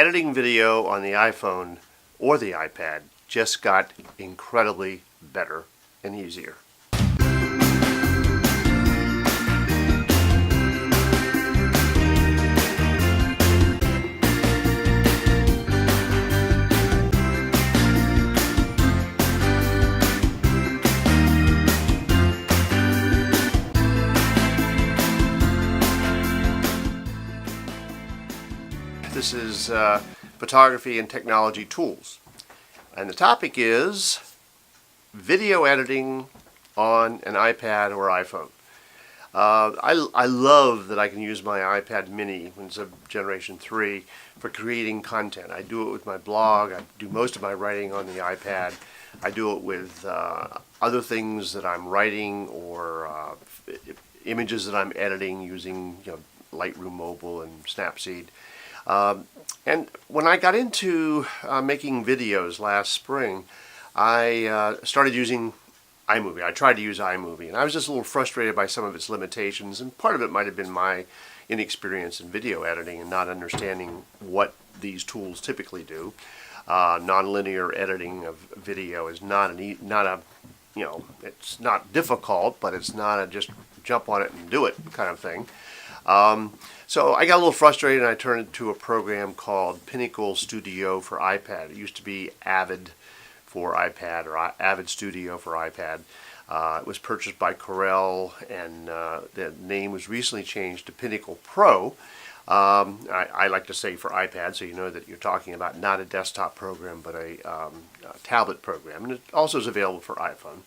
editing video on the iPhone or the iPad just got incredibly better and easier. This is photography and technology tools, and the topic is video editing on an iPad or iPhone. I love that I can use my iPad mini, it's a generation 3, for creating content. I do it with my blog. I do most of my writing on the iPad. I do it with other things that I'm writing or images that I'm editing using Lightroom Mobile and Snapseed. And when I got into making videos last spring, I started using iMovie. I tried to use iMovie, and I was just a little frustrated by some of its limitations, and part of it might have been my inexperience in video editing and not understanding what these tools typically do. Nonlinear editing of video is not it's not difficult, but it's not a just jump on it and do it kind of thing. So I got a little frustrated, and I turned to a program called Pinnacle Studio for iPad. It used to be Avid for iPad, or Avid Studio for iPad. It was purchased by Corel, and the name was recently changed to Pinnacle Pro. I like to say for iPad, so you know that you're talking about not a desktop program, but a tablet program. And it also is available for iPhone.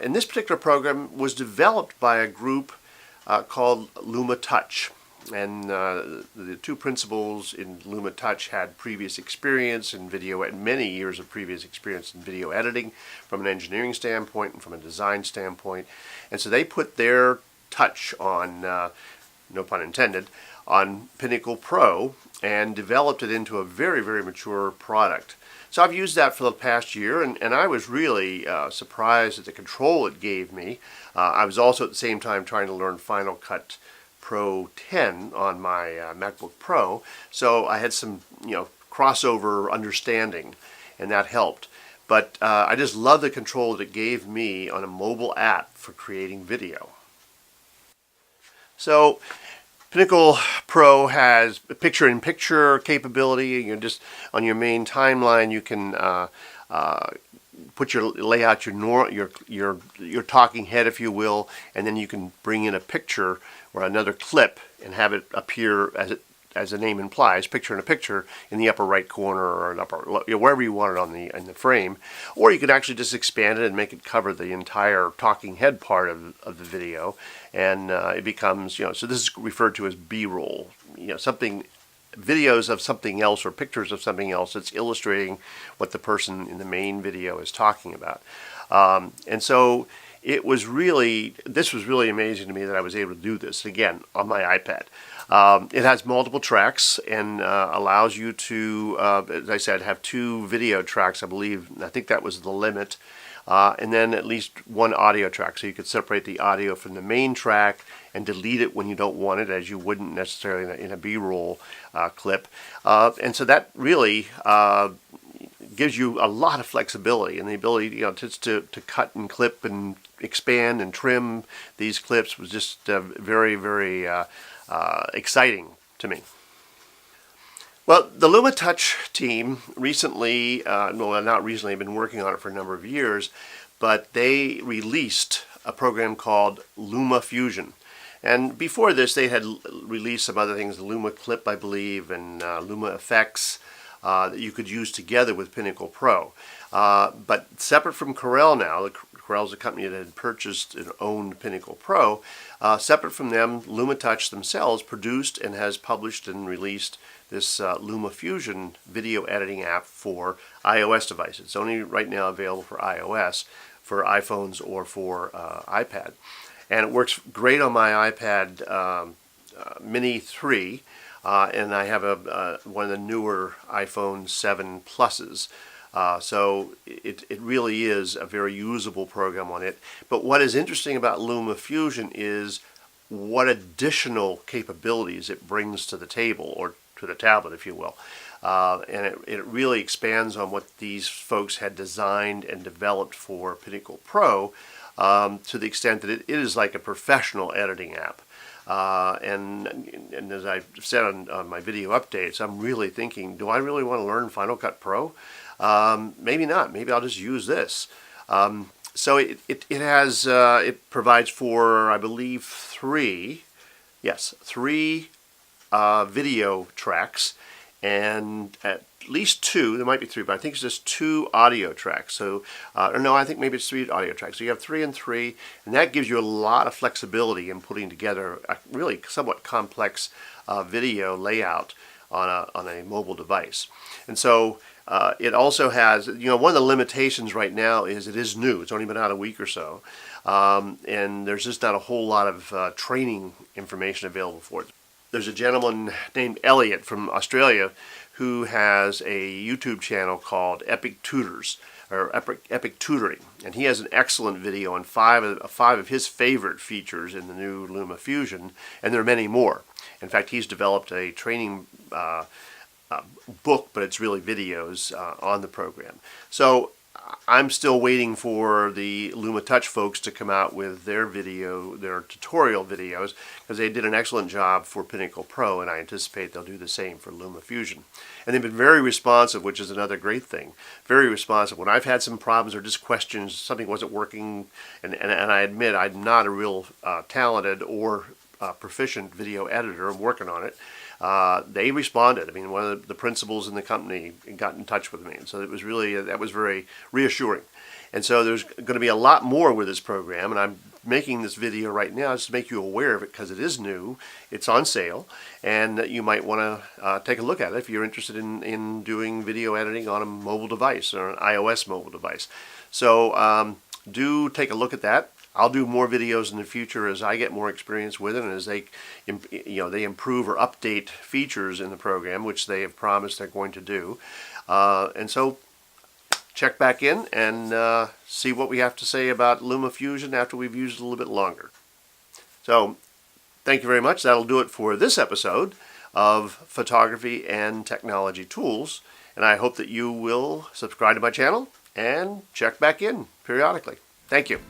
And this particular program was developed by a group called LumaTouch. And the two principals in LumaTouch had previous experience in video, and many years of previous experience in video editing from an engineering standpoint and from a design standpoint. And so they put their touch on, no pun intended, on Pinnacle Pro and developed it into a very, very mature product. So I've used that for the past year, and I was really surprised at the control it gave me. I was also at the same time trying to learn Final Cut Pro 10 on my MacBook Pro, so I had some crossover understanding, and that helped. But I just love the control that it gave me on a mobile app for creating video. So Pinnacle Pro has picture-in-picture capability. Just on your main timeline, you can lay out your talking head, if you will, and then you can bring in a picture or another clip and have it appear as the name implies, picture-in-a-picture, in the upper right corner or wherever you want it in the frame. Or you could actually just expand it and make it cover the entire talking head part of the video, and it becomes so this is referred to as B-roll. Videos of something else or pictures of something else that's illustrating what the person in the main video is talking about. And so this was really amazing to me that I was able to do this, again, on my iPad. It has multiple tracks and allows you to, as I said, have 2 video tracks, I think that was the limit, and then at least 1 audio track. So you could separate the audio from the main track and delete it when you don't want it, as you wouldn't necessarily in a B-roll clip. And so that really gives you a lot of flexibility, and the ability to cut and clip and expand and trim these clips was just very, very exciting to me. Well, the LumaTouch team recently, not recently, I've been working on it for a number of years, but they released a program called LumaFusion. And before this, they had released some other things, the Luma Clip, I believe, and Luma Effects that you could use together with Pinnacle Pro. But separate from Corel now, Corel's a company that had purchased and owned Pinnacle Pro. Separate from them, LumaTouch themselves produced and has published and released this LumaFusion video editing app for iOS devices. It's only right now available for iOS, for iPhones or for iPad. And it works great on my iPad Mini 3, and I have one of the newer iPhone 7 Pluses. So it really is a very usable program on it. But what is interesting about LumaFusion is what additional capabilities it brings to the table, or to the tablet, if you will. And it really expands on what these folks had designed and developed for Pinnacle Pro, to the extent that it is like a professional editing app. And as I said on my video updates, I'm really thinking, do I really want to learn Final Cut Pro? Maybe not. Maybe I'll just use this. So it provides for, I believe, three video tracks, and at least two, there might be three, but I think it's just two audio tracks. So, or no, I think maybe it's three audio tracks. So you have 3 and 3, and that gives you a lot of flexibility in putting together a really somewhat complex video layout on a mobile device. And so it also has, one of the limitations right now is it is new. It's only been out a week or so, and there's just not a whole lot of training information available for it. There's a gentleman named Elliot from Australia who has a YouTube channel called Epic Tutors, or Epic Tutoring, and he has an excellent video on five of his favorite features in the new LumaFusion, and there are many more. In fact, he's developed a training book, but it's really videos on the program. So I'm still waiting for the LumaTouch folks to come out with their tutorial videos, because they did an excellent job for Pinnacle Pro, and I anticipate they'll do the same for LumaFusion. And they've been very responsive, which is another great thing. Very responsive. When I've had some problems or just questions, something wasn't working, and I admit I'm not a real talented or proficient video editor. I'm working on it. They responded. I mean, one of the principals in the company got in touch with me, and so it was really that was very reassuring. And so there's going to be a lot more with this program, and I'm making this video right now just to make you aware of it, because it is new. It's on sale, and you might want to take a look at it if you're interested in doing video editing on a mobile device or an iOS mobile device. So do take a look at that. I'll do more videos in the future as I get more experience with it, and as they improve or update features in the program, which they have promised they're going to do. And so check back in and see what we have to say about LumaFusion after we've used it a little bit longer. So thank you very much. That'll do it for this episode of Photography and Technology Tools, and I hope that you will subscribe to my channel and check back in periodically. Thank you.